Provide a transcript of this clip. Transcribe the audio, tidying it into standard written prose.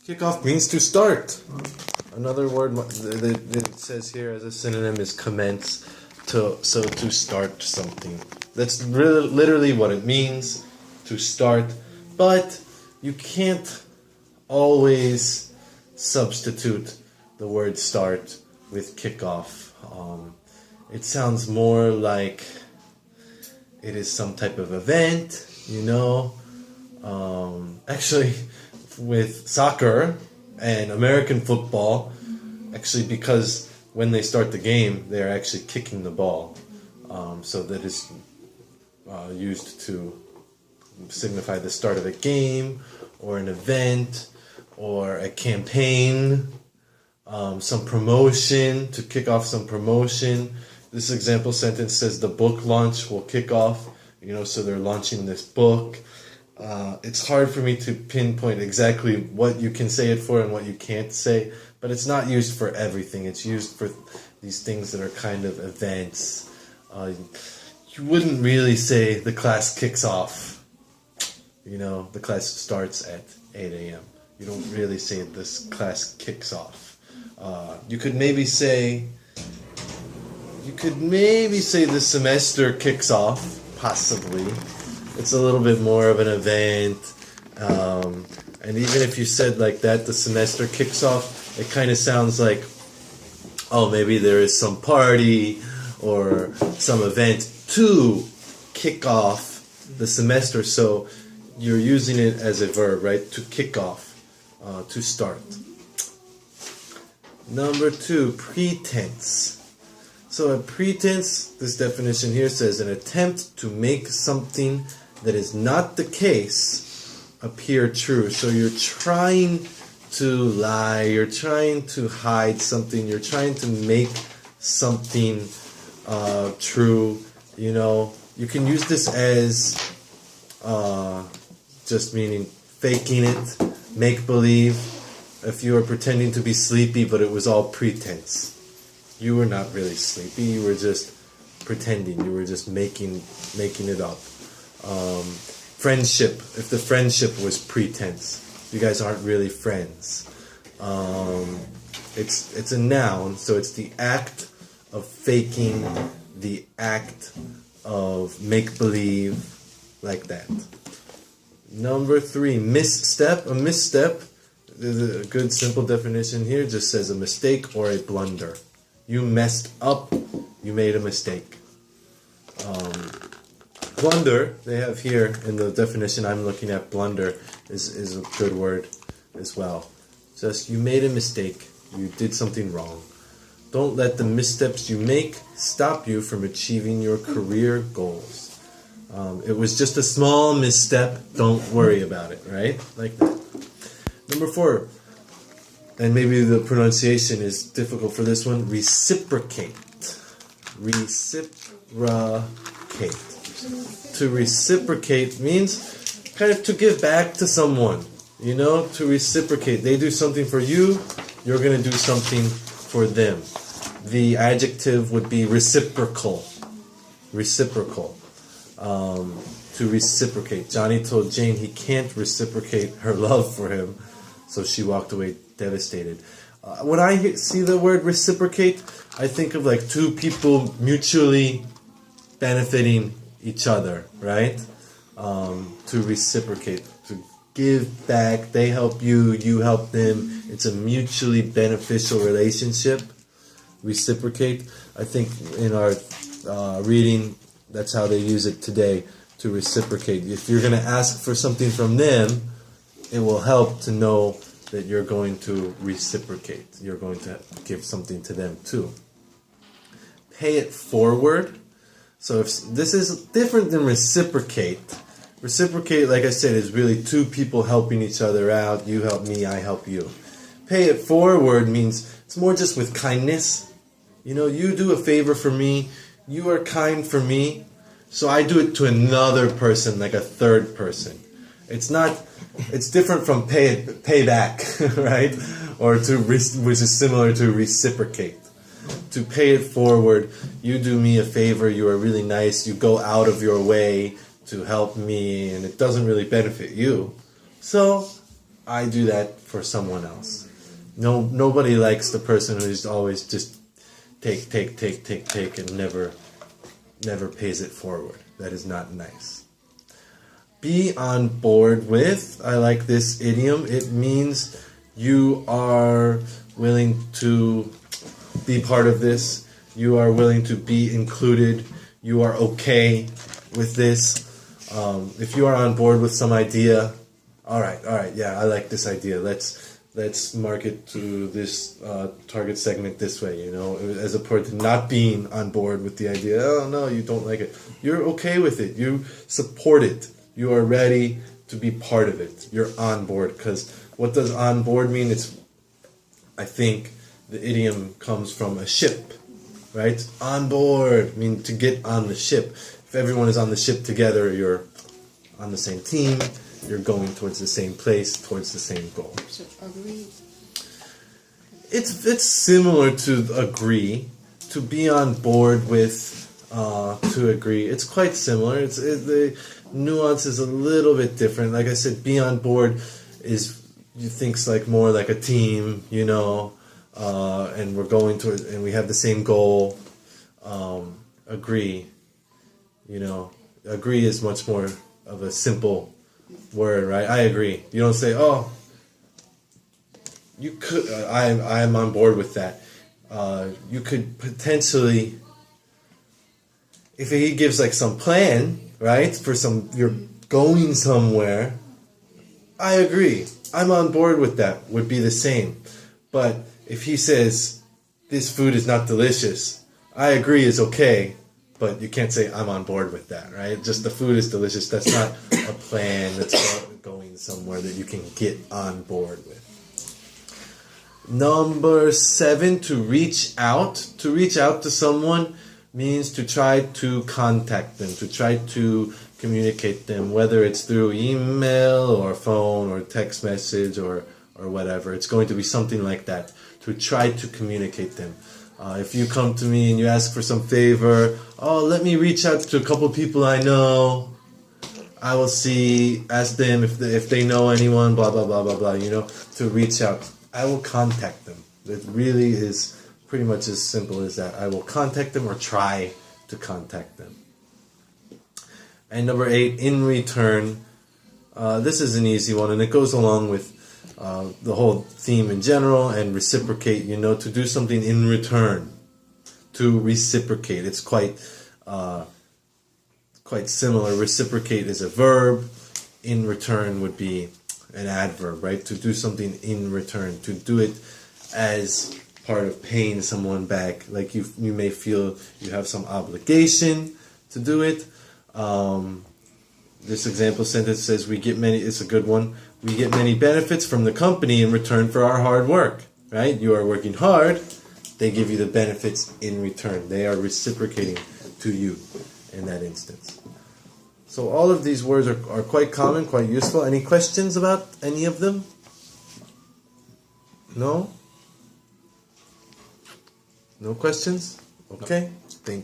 Kickoff means to start. Another word that it says here as a synonym is commence. To start something. That's really, literally what it means, to start. But you can't always substitute the word start with kickoff. It sounds more like it is some type of event, you know. Actually, with soccer and American football, actually, because when they start the game, they're actually kicking the ball. So that is used to signify the start of a game or an event or a campaign, some promotion, to kick off some promotion. This example sentence says the book launch will kick off, so they're launching this book. It's hard for me to pinpoint exactly what you can say it for and what you can't say, but it's not used for everything. It's used for these things that are kind of events. You wouldn't really say the class kicks off. The class starts at 8 a.m. You don't really say this class kicks off. You could maybe say the semester kicks off, possibly. It's a little bit more of an event. And even if you said like that, the semester kicks off, it kind of sounds like, oh, maybe there is some party or some event to kick off the semester. So you're using it as a verb, right? To kick off, to start. Number 2, pretense. So a pretense, this definition here says an attempt to make something that is not the case appear true. So you're trying to lie, you're trying to hide something, you're trying to make something true. You can use this as just meaning faking it, make believe. If you were pretending to be sleepy but it was all pretense, you were not really sleepy, you were just pretending, you were just making it up. Friendship, if the friendship was pretense, you guys aren't really friends. It's a noun, so it's the act of faking, the act of make-believe, like that. Number 3, misstep. A misstep, there's a good simple definition here, just says a mistake or a blunder. You messed up, you made a mistake. Blunder, they have here in the definition I'm looking at, blunder is a good word as well. Just you made a mistake, you did something wrong. Don't let the missteps you make stop you from achieving your career goals. It was just a small misstep, don't worry about it, right? Like that. Number 4, and maybe the pronunciation is difficult for this one, reciprocate. Reciprocate. To reciprocate means kind of to give back to someone, to reciprocate. They do something for you, you're going to do something for them. The adjective would be reciprocal. Reciprocal. To reciprocate. Johnny told Jane he can't reciprocate her love for him, so she walked away devastated. When I see the word reciprocate, I think of like two people mutually benefiting each other, right? To reciprocate, to give back. They help you, you help them. It's a mutually beneficial relationship. Reciprocate. I think in our reading, that's how they use it today, to reciprocate. If you're going to ask for something from them, it will help to know that you're going to reciprocate. You're going to give something to them too. Pay it forward. So if this is different than reciprocate. Reciprocate, like I said, is really two people helping each other out. You help me, I help you. Pay it forward means it's more just with kindness. You do a favor for me. You are kind for me. So I do it to another person, like a third person. It's different from pay back, right? Or which is similar to reciprocate. To pay it forward, you do me a favor, you are really nice, you go out of your way to help me, and it doesn't really benefit you. So I do that for for someone else. Nobody likes the person who's always just take and never pays it forward. That is not nice. Be on board with. I like this idiom. It means you are willing to be part of this. You are willing to be included. You are okay with this. If you are on board with some idea, all right, yeah, I like this idea. Let's market to this target segment this way, as opposed to not being on board with the idea. Oh no, you don't like it. You're okay with it. You support it. You are ready to be part of it. You're on board. Because what does on board mean? I think the idiom comes from a ship, right? On board means to get on the ship. If everyone is on the ship together, you're on the same team. You're going towards the same place, towards the same goal. So agree. It's similar to agree, to be on board with, to agree. It's quite similar. The nuance is a little bit different. Like I said, be on board you think like more like a team, and we're going towards, and we have the same goal. Agree, agree is much more of a simple word, right? I agree. You don't say, oh, you could, I'm on board with that. You could potentially, if he gives like some plan, right, you're going somewhere, I agree. I'm on board with that, would be the same. But if he says, this food is not delicious, I agree is okay, but you can't say I'm on board with that, right? Just the food is delicious. That's not a plan that's going somewhere that you can get on board with. Number 7, to reach out. To reach out to someone means to try to contact them, to try to communicate them, whether it's through email or phone or text message or whatever. It's going to be something like that, to try to communicate them. If you come to me and you ask for some favor, let me reach out to a couple people I know. I will ask them if they know anyone, blah, blah, blah, blah, blah, to reach out. I will contact them. It really is pretty much as simple as that. I will contact them or try to contact them. And number 8, in return. This is an easy one, and it goes along with the whole theme in general, and reciprocate, to do something in return, to reciprocate. It's quite similar. Reciprocate is a verb. In return would be an adverb, right? To do something in return, to do it as part of paying someone back. Like you may feel you have some obligation to do it. This example sentence says, it's a good one. We get many benefits from the company in return for our hard work, right? You are working hard. They give you the benefits in return. They are reciprocating to you in that instance. So all of these words are quite common, quite useful. Any questions about any of them? No? No questions? Okay. Thank you.